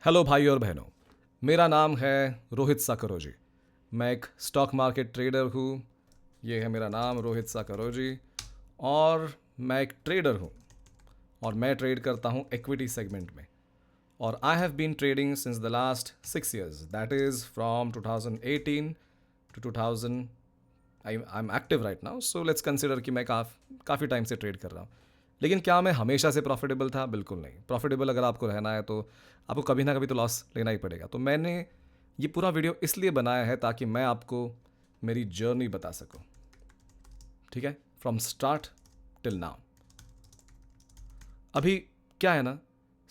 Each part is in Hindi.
हेलो भाई और बहनों, मेरा नाम है रोहित साकरोजी। मैं एक स्टॉक मार्केट ट्रेडर हूँ। ये है मेरा नाम, रोहित साकरोजी। और मैं एक ट्रेडर हूँ और मैं ट्रेड करता हूँ इक्विटी सेगमेंट में। और I have been trading since the last 6 years, that is from 2018 to 2000। I am active right now, so let's consider कि मैं काफ़ी टाइम से ट्रेड कर रहा हूँ। लेकिन क्या मैं हमेशा से प्रॉफिटेबल था? बिल्कुल नहीं। प्रॉफिटेबल अगर आपको रहना है तो आपको कभी ना कभी तो लॉस लेना ही पड़ेगा। तो मैंने ये पूरा वीडियो इसलिए बनाया है ताकि मैं आपको मेरी जर्नी बता सकूं। ठीक है, फ्रॉम स्टार्ट टिल नाउ। अभी क्या है ना,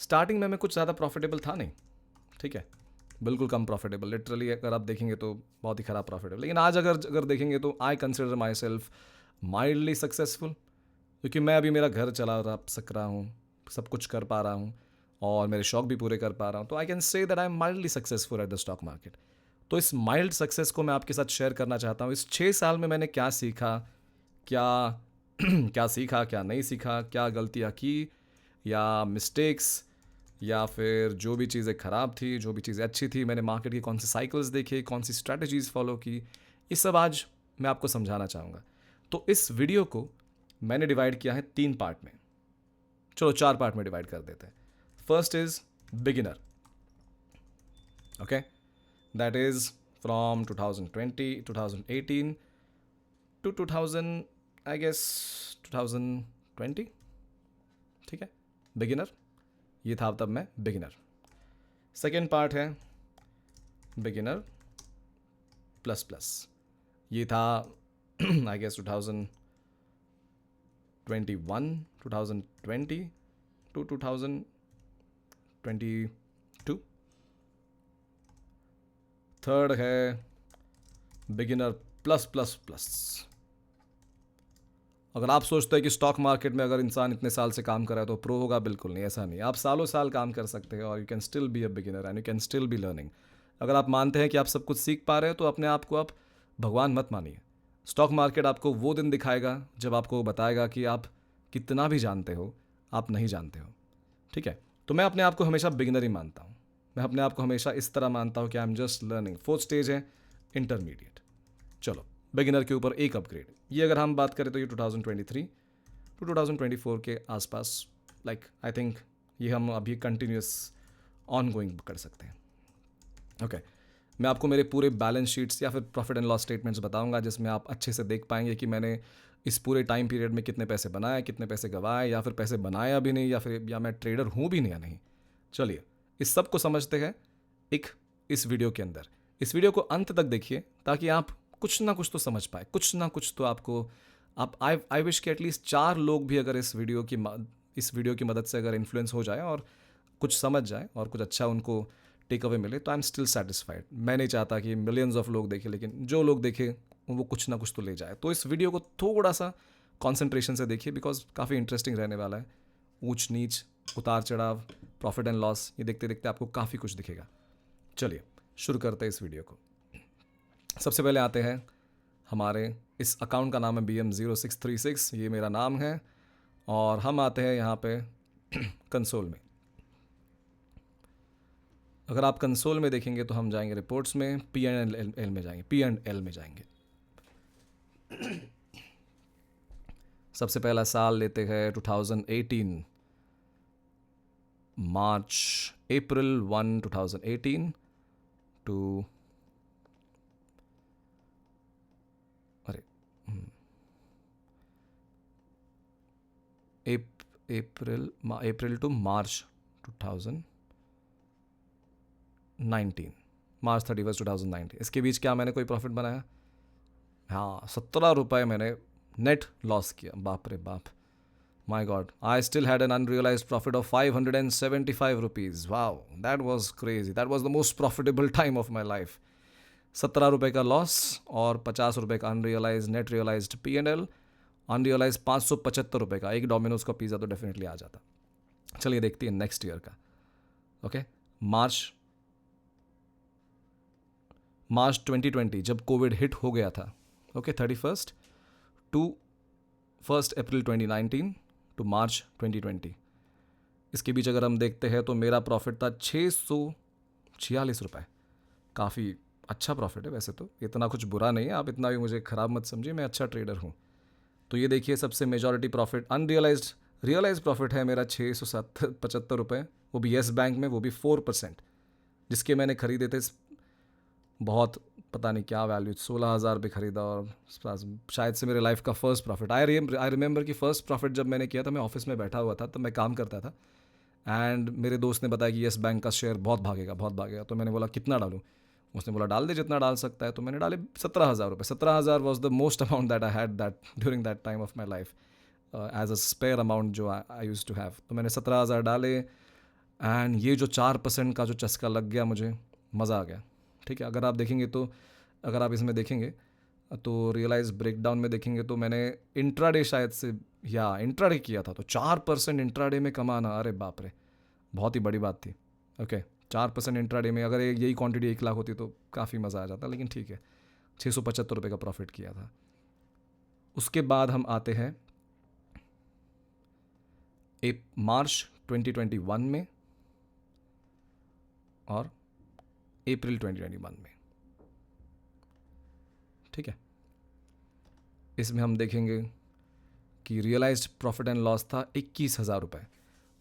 स्टार्टिंग में मैं कुछ ज़्यादा प्रॉफिटेबल था नहीं। ठीक है, बिल्कुल कम प्रॉफिटेबल, लिटरली अगर आप देखेंगे तो बहुत ही ख़राब प्रॉफिटेबल। लेकिन आज अगर अगर देखेंगे तो I consider my self mildly successful, क्योंकि मैं अभी मेरा घर चला सक रहा हूँ, सब कुछ कर पा रहा हूँ और मेरे शौक भी पूरे कर पा रहा हूँ। तो I can say that I am mildly successful at the stock market. तो इस माइल्ड सक्सेस को मैं आपके साथ शेयर करना चाहता हूँ। इस 6 साल में मैंने क्या सीखा, क्या क्या सीखा, क्या नहीं सीखा, क्या गलतियाँ की या मिस्टेक्स, या फिर जो भी चीज़ें ख़राब थी, जो भी चीज़ें अच्छी थी, मैंने मार्केट की कौन सी साइकिल्स देखे, कौन सी स्ट्रैटेजीज़ फॉलो की, ये सब आज मैं आपको समझाना चाहूँगा। तो इस वीडियो को मैंने डिवाइड किया है 3 पार्ट में। चलो 4 पार्ट में डिवाइड कर देते हैं। First is beginner, okay, that is from 2020 2018 to 2000, I guess 2020। ठीक है, बिगिनर, ये था तब मैं बिगिनर। सेकेंड पार्ट है बिगिनर प्लस प्लस, ये था आई गेस 2021 2020 टू 2022। थर्ड है बिगिनर प्लस प्लस प्लस। अगर आप सोचते हैं कि स्टॉक मार्केट में अगर इंसान इतने साल से काम कर रहा है तो प्रो होगा, बिल्कुल नहीं, ऐसा नहीं। आप सालों साल काम कर सकते हैं और you can still be a beginner and you can still be learning. अगर आप मानते हैं कि आप सब कुछ सीख पा रहे हो तो अपने आप को आप भगवान मत मानिए। स्टॉक मार्केट आपको वो दिन दिखाएगा जब आपको बताएगा कि आप कितना भी जानते हो, आप नहीं जानते हो। ठीक है, तो मैं अपने आप को हमेशा बिगिनर ही मानता हूँ। मैं अपने आप को हमेशा इस तरह मानता हूँ कि I am just learning. Fourth stage है इंटरमीडिएट। चलो, बिगिनर के ऊपर एक अपग्रेड। ये अगर हम बात करें तो ये 2023 टू 2024 के आसपास, लाइक आई थिंक ये हम अभी कंटिन्यूस ऑन गोइंग कर सकते हैं। ओके, मैं आपको मेरे पूरे बैलेंस शीट्स या फिर प्रॉफिट एंड लॉस स्टेटमेंट्स बताऊंगा, जिसमें आप अच्छे से देख पाएंगे कि मैंने इस पूरे टाइम पीरियड में कितने पैसे बनाए, कितने पैसे गंवाए, या फिर पैसे बनाया भी नहीं, या मैं ट्रेडर हूँ भी नहीं या नहीं। चलिए, इस सब को समझते हैं एक इस वीडियो के अंदर। इस वीडियो को अंत तक देखिए ताकि आप कुछ ना कुछ तो समझ पाए, कुछ ना कुछ तो आपको। आप आई विश कि एटलीस्ट 4 लोग भी अगर इस वीडियो की मदद से अगर इन्फ्लुएंस हो जाए और कुछ समझ जाए और कुछ अच्छा उनको टेक अवे मिले, तो आई एम स्टिल सेटिस्फाइड। मैं नहीं चाहता कि मिलियंस ऑफ लोग देखें, लेकिन जो लोग देखें वो कुछ ना कुछ तो ले जाए। तो इस वीडियो को थोड़ा सा कॉन्सेंट्रेशन से देखिए, बिकॉज काफ़ी इंटरेस्टिंग रहने वाला है। ऊंच नीच, उतार चढ़ाव, प्रॉफिट एंड लॉस, ये देखते देखते आपको काफ़ी कुछ दिखेगा। चलिए शुरू करते हैं इस वीडियो को। सबसे पहले आते हैं हमारे इस अकाउंट का नाम है BM0636, ये मेरा नाम है। और हम आते हैं यहाँ पे कंसोल में। अगर आप कंसोल में देखेंगे तो हम जाएंगे रिपोर्ट्स में, P&L में जाएंगे, P&L में जाएंगे। सबसे पहला साल लेते हैं 2018, मार्च अप्रैल 1 2018 टू, अरे अप्रैल टू मार्च 2019, मार्च 31 2019। इसके बीच क्या मैंने कोई प्रॉफिट बनाया? हाँ, 17 रुपये मैंने नेट लॉस किया। बाप रे बाप, my god, I still had an unrealize profit of 575 rupees. Wow, that was crazy, that was the most profitable time of my life. 17 रुपये का लॉस और 50 रुपये का unrealise net realise P&L। Unrealise 575 रुपये का एक डोमिनोज का पिज़्ज़ा तो डेफिनेटली आ जाता। चलिए देखते हैं नेक्स्ट ईयर का। ओके, मार्च 2020 जब कोविड हिट हो गया था, ओके, 31 टू 1 अप्रैल 2019 टू मार्च 2020। इसके बीच अगर हम देखते हैं तो मेरा प्रॉफिट था ₹46। काफ़ी अच्छा प्रॉफिट है वैसे तो, इतना कुछ बुरा नहीं है, आप इतना भी मुझे ख़राब मत समझिए, मैं अच्छा ट्रेडर हूँ। तो ये देखिए सबसे majority profit unrealized, realize profit है मेरा ₹675, वो भी येस बैंक में, वो भी 4%, जिसके मैंने खरीदे थे बहुत, पता नहीं क्या वैल्यू, 16,000 पे खरीदा, और शायद से मेरे लाइफ का फर्स्ट प्रॉफिट। आई रिमेंबर कि फर्स्ट प्रॉफिट जब मैंने किया था, मैं ऑफिस में बैठा हुआ था, तब मैं काम करता था, एंड मेरे दोस्त ने बताया कि येस बैंक का शेयर बहुत भागेगा बहुत भागेगा। तो मैंने बोला कितना डालूं, उसने बोला डाल दे जितना डाल सकता है। तो मैंने डाले ₹17,000। 17,000 was the most amount that I had that during that time of my life, as a spare amount जो आई यूज टू हैव। तो मैंने 17,000 डाले, एंड ये जो 4% का जो चस्का लग गया मुझे, मज़ा आ गया। ठीक है, अगर आप देखेंगे तो, अगर आप इसमें देखेंगे तो रियलाइज ब्रेकडाउन में देखेंगे तो मैंने इंट्राडे शायद से, या इंट्राडे किया था, तो 4% इंट्राडे में कमाना, अरे बाप रे, बहुत ही बड़ी बात थी। ओके, 4% इंट्राडे में, अगर यही क्वांटिटी 1 लाख होती तो काफ़ी मज़ा आ जाता, लेकिन ठीक है, ₹675 का प्रॉफिट किया था। उसके बाद हम आते हैं मार्च 2021 में और अप्रैल 2021 में। ठीक है, इसमें हम देखेंगे कि रियलाइज्ड प्रॉफिट एंड लॉस था ₹21,000।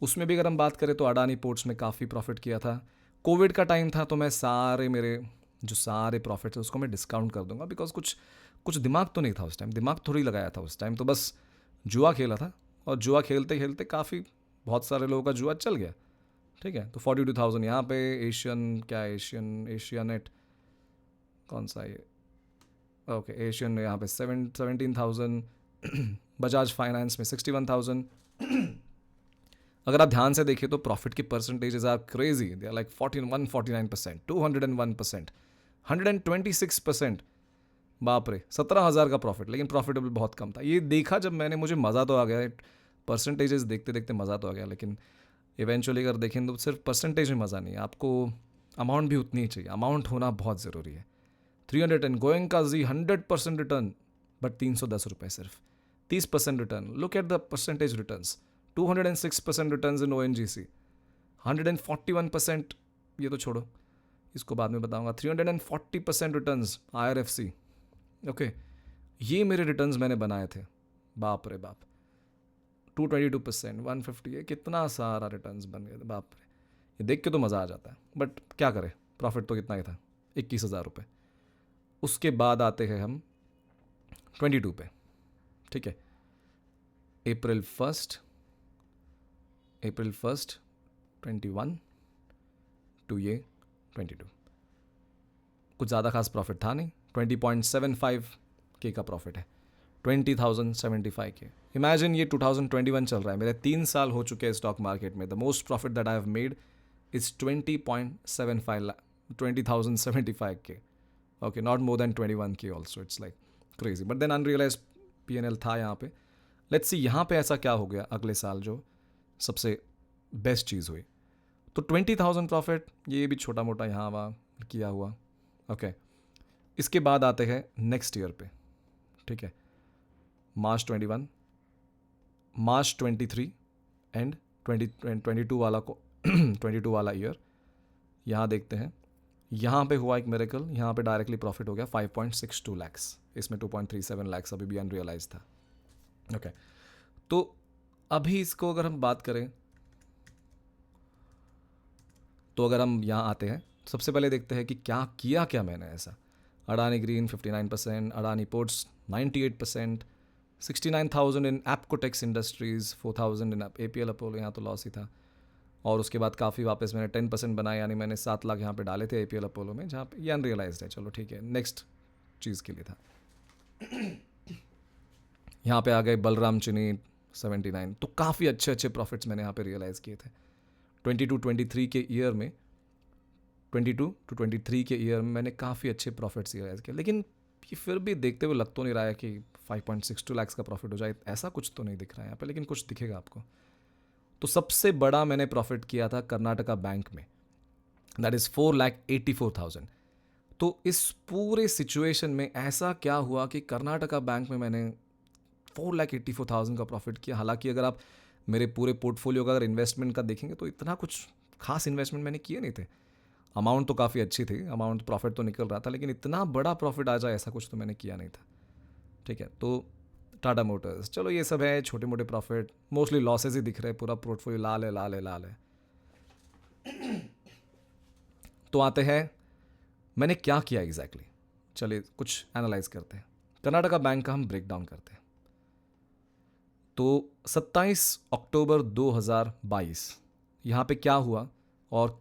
उसमें भी अगर हम बात करें तो अडानी पोर्ट्स में काफ़ी प्रॉफिट किया था। कोविड का टाइम था, तो मैं सारे मेरे जो सारे प्रॉफिट है उसको मैं डिस्काउंट कर दूंगा, बिकॉज कुछ दिमाग तो नहीं था उस टाइम, दिमाग थोड़ी लगाया था उस टाइम, तो बस जुआ खेला था, और जुआ खेलते खेलते काफ़ी बहुत सारे लोगों का जुआ चल गया। ठीक है, तो 42,000 यहाँ पे, एशिया नेट, कौन सा ये, ओके, एशियन यहाँ पे 17,000, बजाज फाइनेंस में 61,000। अगर आप ध्यान से देखें तो प्रॉफिट की percentages are crazy, they are like 149%, 201%, 126%। बाप रे, 17,000 का प्रॉफिट, लेकिन प्रॉफिटेबल बहुत कम था। ये देखा जब मैंने, मुझे मज़ा तो आ गया, परसेंटेजेस देखते देखते मज़ा तो आ गया, लेकिन इवेंचुअली अगर देखें तो सिर्फ परसेंटेज में मज़ा नहीं है, आपको अमाउंट भी उतनी ही चाहिए, अमाउंट होना बहुत ज़रूरी है। 310 गोइंग का जी 100% रिटर्न, बट ₹310 सिर्फ, 30% return. Look at the percentage returns, 206% returns in ONGC, 141%, ये तो छोड़ो, इसको बाद में बताऊंगा, 340% रिटर्न्स IRFC। ओके, ये मेरे रिटर्न्स मैंने बनाए थे, बाप रे बाप, 222%, 150, ये कितना सारा रिटर्न्स बन गए थे, बाप रे, ये देख के तो मज़ा आ जाता है, बट क्या करें, प्रॉफिट तो कितना ही था, ₹21,000। उसके बाद आते हैं हम 22 पे। ठीक है, अप्रैल फर्स्ट 21 टू ये 22, कुछ ज़्यादा खास प्रॉफिट था नहीं, 20.75K का प्रॉफिट है, 20,075K। इमेजिन ये 2021 चल रहा है, मेरे 3 साल हो चुके हैं स्टॉक मार्केट में, the most profit that I have made is 20.75K। Okay, not more than 21K also, it's like crazy, but then unrealize PNL था यहाँ पे। लेट्स सी यहाँ पे ऐसा क्या हो गया अगले साल जो सबसे बेस्ट चीज़ हुई। तो 20,000 प्रॉफिट, ये भी छोटा मोटा यहाँ वहाँ किया हुआ। ओके, इसके बाद आते हैं नेक्स्ट ईयर पे। ठीक है, मार्च 21, मार्च 23 एंड 2022 वाला को 22 वाला ईयर यहाँ देखते हैं। यहाँ पे हुआ एक मिरेकल, यहाँ पे डायरेक्टली प्रॉफिट हो गया 5.62 lakhs, इसमें 2.37 lakhs अभी भी अनरियलाइज था। ओके, तो अभी इसको अगर हम बात करें तो अगर हम यहाँ आते हैं, सबसे पहले देखते हैं कि क्या मैंने ऐसा। अडानी ग्रीन 59%, अडानी पोर्ट्स 98%, 69,000 इन एप्कोटेक्स इंडस्ट्रीज़, 4,000 इन APL अपोलो, यहाँ तो लॉस ही था। और उसके बाद काफ़ी वापस मैंने 10% बनाया, यानी मैंने 7 लाख यहाँ पे डाले थे APL अपोलो में, जहाँ पे ये अनरियलाइज्ड है, चलो ठीक है, नेक्स्ट चीज़ के लिए था। यहाँ पे आ गए बलराम चिनी 79, तो काफ़ी अच्छे प्रॉफिट्स मैंने यहाँ पे रियलाइज़ किए थे। 22-23 के ईयर में, 22-23 के ईयर में मैंने काफ़ी अच्छे प्रॉफिट्स रियलाइज़ किए, लेकिन ये फिर भी देखते हुए लग तो नहीं रहा है कि 5.62 lakhs का प्रॉफिट हो जाए, ऐसा कुछ तो नहीं दिख रहा है यहाँ पे, लेकिन कुछ दिखेगा आपको। तो सबसे बड़ा मैंने प्रॉफिट किया था कर्नाटका बैंक में, दैट इज़ 4,84,000। तो इस पूरे सिचुएशन में ऐसा क्या हुआ कि कर्नाटका बैंक में मैंने 4,84,000 का प्रॉफिट किया। हालांकि अगर आप मेरे पूरे पोर्टफोलियो का अगर इन्वेस्टमेंट का देखेंगे तो इतना कुछ खास इन्वेस्टमेंट मैंने किए नहीं थे, अमाउंट तो काफ़ी अच्छी थी, अमाउंट प्रॉफिट तो निकल रहा था, लेकिन इतना बड़ा प्रॉफिट आ जाए ऐसा कुछ तो मैंने किया नहीं था। ठीक है, तो टाटा मोटर्स, चलो ये सब है छोटे मोटे प्रॉफिट, मोस्टली लॉसेज ही दिख रहे हैं, पूरा पोर्टफोलियो लाल है लाल है लाल है। तो आते हैं मैंने क्या किया एग्जैक्टली चलिए कुछ एनालाइज करते हैं। कर्नाटका बैंक का हम ब्रेक डाउन करते हैं। तो 27 अक्टूबर 2022 यहाँ पे क्या हुआ और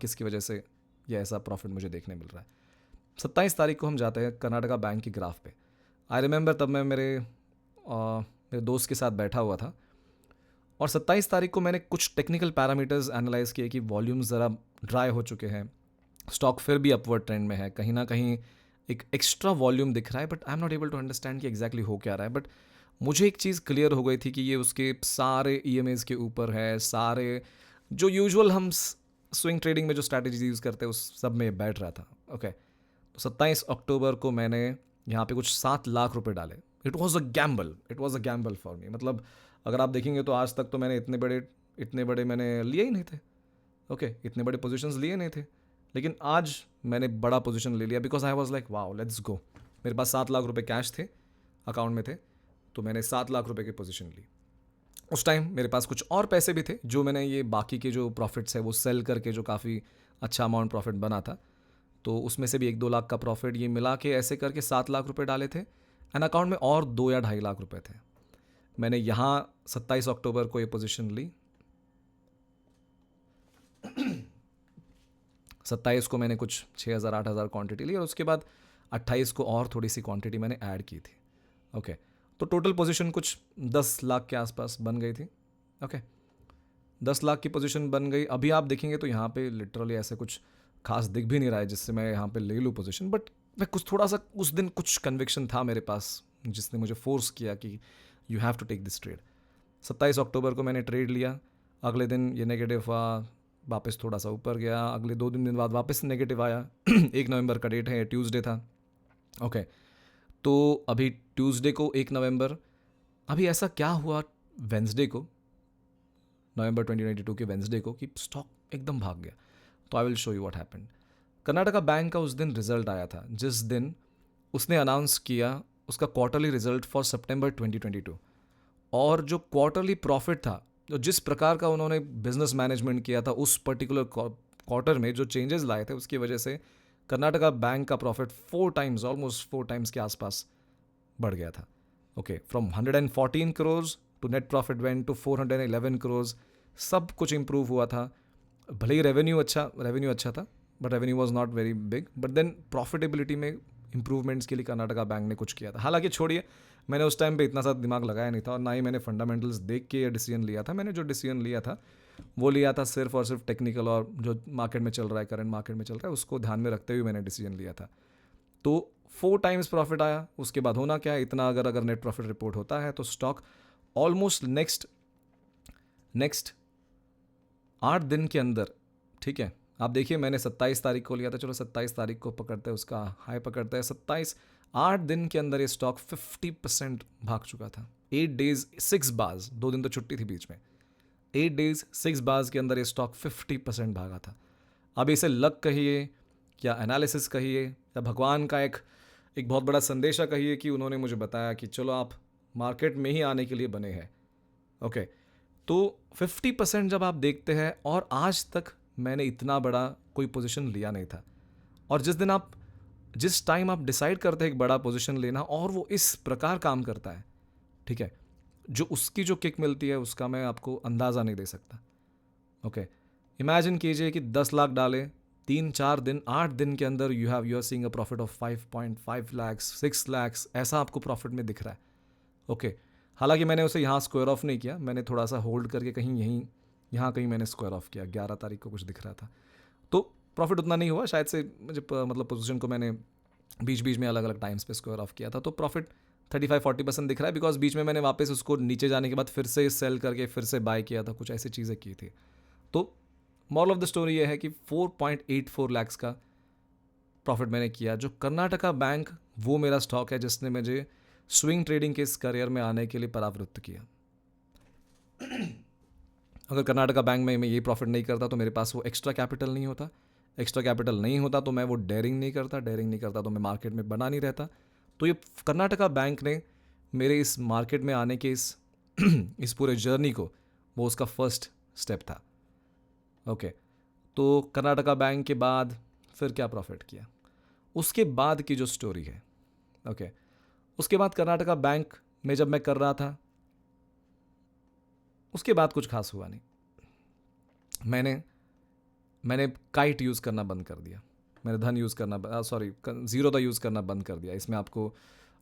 किसकी वजह से ये ऐसा प्रॉफिट मुझे देखने मिल रहा है। 27 तारीख को हम जाते हैं कर्नाटका बैंक की ग्राफ पे। आई रिमेंबर तब मैं मेरे दोस्त के साथ बैठा हुआ था और 27 तारीख को मैंने कुछ टेक्निकल पैरामीटर्स एनालाइज किए कि वॉल्यूम्स ज़रा ड्राई हो चुके हैं, स्टॉक फिर भी अपवर्ड ट्रेंड में है, कहीं ना कहीं एक एक्स्ट्रा वॉल्यूम दिख रहा है, but I am not able to understand कि एग्जैक्टली हो क्या रहा है। बट मुझे एक चीज़ क्लियर हो गई थी कि ये उसके सारे ईएमएस के ऊपर है, सारे जो यूजुअल हम स्विंग ट्रेडिंग में जो स्ट्रैटेजीज यूज़ करते हैं उस सब में बैठ रहा था। ओके, तो 27 अक्टूबर को मैंने यहाँ पे कुछ 7 लाख रुपए डाले। It was a gamble for me. मतलब अगर आप देखेंगे तो आज तक तो मैंने इतने बड़े मैंने लिए ही नहीं थे। ओके, इतने बड़े पोजीशंस लिए नहीं थे, लेकिन आज मैंने बड़ा पोजीशन ले लिया because I was like wow let's go. मेरे पास 7 लाख रुपए कैश थे, अकाउंट में थे, तो मैंने 7 लाख रुपए की पोजीशन ली। उस टाइम मेरे पास कुछ और पैसे भी थे जो मैंने ये बाकी के जो प्रॉफिट्स है वो सेल करके जो काफ़ी अच्छा अमाउंट प्रॉफिट बना था, तो उसमें से भी 1-2 लाख का प्रॉफिट ये मिला के ऐसे करके 7 लाख रुपए डाले थे। एंड अकाउंट में और 2 या 2.5 लाख रुपए थे। मैंने यहाँ 27 अक्टूबर को ये पोजीशन ली। 27 को मैंने कुछ 6,000-8,000 क्वांटिटी ली और उसके बाद 28 को और थोड़ी सी क्वांटिटी मैंने ऐड की थी। ओके, तो टोटल पोजीशन कुछ 10 लाख के आसपास बन गई थी। ओके, 10 लाख की पोजीशन बन गई। अभी आप देखेंगे तो यहाँ पे लिटरली ऐसे कुछ खास दिख भी नहीं रहा है जिससे मैं यहाँ पे ले लूँ पोजीशन, बट मैं कुछ थोड़ा सा उस दिन कुछ कन्विक्शन था मेरे पास जिसने मुझे फोर्स किया कि you have to take this trade. 27 अक्टूबर को मैंने ट्रेड लिया। अगले दिन ये नेगेटिव हुआ, वापस थोड़ा सा ऊपर गया, अगले 2-3 दिन बाद वापस नेगेटिव आया। 1 नवंबर का डेट है, ट्यूसडे था। ओके, तो अभी ट्यूसडे को 1 नवंबर, अभी ऐसा क्या हुआ वेंसडे को, नवंबर 2022 के वेंसडे को, कि स्टॉक एकदम भाग गया। तो I will show you what happened. Karnataka bank का उस दिन रिजल्ट आया था जिस दिन उसने अनाउंस किया उसका क्वार्टरली रिजल्ट फॉर सितंबर 2022, और जो क्वार्टरली प्रॉफिट था, जो जिस प्रकार का उन्होंने बिजनेस मैनेजमेंट किया था उस पर्टिकुलर क्वार्टर में, जो चेंजेस लाए थे उसकी वजह से कर्नाटका बैंक का प्रॉफिट 4 टाइम्स, ऑलमोस्ट 4 टाइम्स के आसपास बढ़ गया था। Okay, from 114 crore to net profit went to 411 crore. सब कुछ इंप्रूव हुआ था। भले ही रेवेन्यू अच्छा था, but revenue was not very big, but then profitability में इंप्रूवमेंट्स के लिए कर्नाटका बैंक ने कुछ किया था। हालांकि छोड़िए, मैंने उस टाइम पे इतना सा दिमाग लगाया नहीं था और ना ही मैंने फंडामेंटल्स देख के ये डिसीजन लिया था। मैंने जो डिसीजन लिया था वो लिया था सिर्फ और सिर्फ टेक्निकल और जो मार्केट में चल रहा है, करंट मार्केट में चल रहा है, उसको ध्यान में रखते हुए मैंने डिसीजन लिया था। तो 4 टाइम्स प्रॉफिट आया। उसके बाद होना क्या है, इतना अगर नेट प्रॉफिट रिपोर्ट होता है तो स्टॉक ऑलमोस्ट नेक्स्ट 8 दिन के अंदर, ठीक है, आप देखिए मैंने 27 तारीख को लिया था, चलो 27 तारीख को पकड़ते हैं, उसका हाई पकड़ते हैं 27, 8 दिन के अंदर ये स्टॉक 50% भाग चुका था। 8 डेज 6 बार्स, 2 दिन तो छुट्टी थी बीच में, 8 डेज 6 बार्स के अंदर ये स्टॉक 50% भागा था। अब इसे लक कहिए या एनालिसिस कहिए या भगवान का एक बहुत बड़ा संदेशा कहिए कि उन्होंने मुझे बताया कि चलो आप मार्केट में ही आने के लिए बने हैं। ओके, तो 50% जब आप देखते हैं, और आज तक मैंने इतना बड़ा कोई पोजीशन लिया नहीं था। और जिस टाइम आप डिसाइड करते हैं एक बड़ा पोजीशन लेना और वो इस प्रकार काम करता है, ठीक है, जो उसकी जो किक मिलती है उसका मैं आपको अंदाज़ा नहीं दे सकता। ओके, इमेजिन कीजिए कि 10 लाख डाले, 3-4 दिन, 8 दिन के अंदर you are seeing a profit of 5.5 lakhs, 6 lakhs, ऐसा आपको प्रॉफिट में दिख रहा है। ओके, हालांकि मैंने उसे यहाँ स्क्वायर ऑफ नहीं किया, मैंने थोड़ा सा होल्ड करके कहीं यहाँ कहीं मैंने स्क्वायर ऑफ किया। 11 तारीख को कुछ दिख रहा था, तो प्रॉफिट उतना नहीं हुआ शायद से, मुझे मतलब पोजीशन को मैंने बीच बीच में अलग अलग टाइम्स पे स्क्वायर ऑफ किया था, तो प्रॉफिट 35-40% दिख रहा है, बिकॉज बीच में मैंने वापस उसको नीचे जाने के बाद फिर से सेल करके फिर से बाय किया था, कुछ ऐसी चीज़ें की थी। तो मॉरल ऑफ द स्टोरी ये है कि 4.84 लैक्स का प्रॉफिट मैंने किया। जो कर्नाटका बैंक, वो मेरा स्टॉक है जिसने मुझे स्विंग ट्रेडिंग के इस करियर में आने के लिए परावृत्त किया। अगर कर्नाटका बैंक में मैं ये प्रॉफिट नहीं करता तो मेरे पास वो एक्स्ट्रा कैपिटल नहीं होता, एक्स्ट्रा कैपिटल नहीं होता तो मैं वो डेयरिंग नहीं करता तो मैं मार्केट में बना नहीं रहता। तो ये कर्नाटका बैंक ने मेरे इस मार्केट में आने के इस इस पूरे जर्नी को, वो उसका फर्स्ट स्टेप था। ओके, तो कर्नाटका बैंक के बाद फिर क्या प्रॉफिट किया, उसके बाद की जो स्टोरी है। ओके, उसके बाद कर्नाटका बैंक में जब मैं कर रहा था, उसके बाद कुछ खास हुआ नहीं। मैंने मैंने काइट यूज़ करना बंद कर दिया। मैंने धन यूज़ करना, सॉरी, ज़ीरोदा यूज़ करना बंद कर दिया। इसमें आपको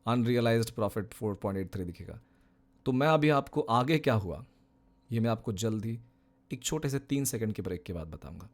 अनरियलाइज्ड प्रॉफिट 4.83 दिखेगा। तो मैं अभी आपको आगे क्या हुआ ये मैं आपको जल्द ही एक छोटे से 3 सेकंड के ब्रेक के बाद बताऊंगा।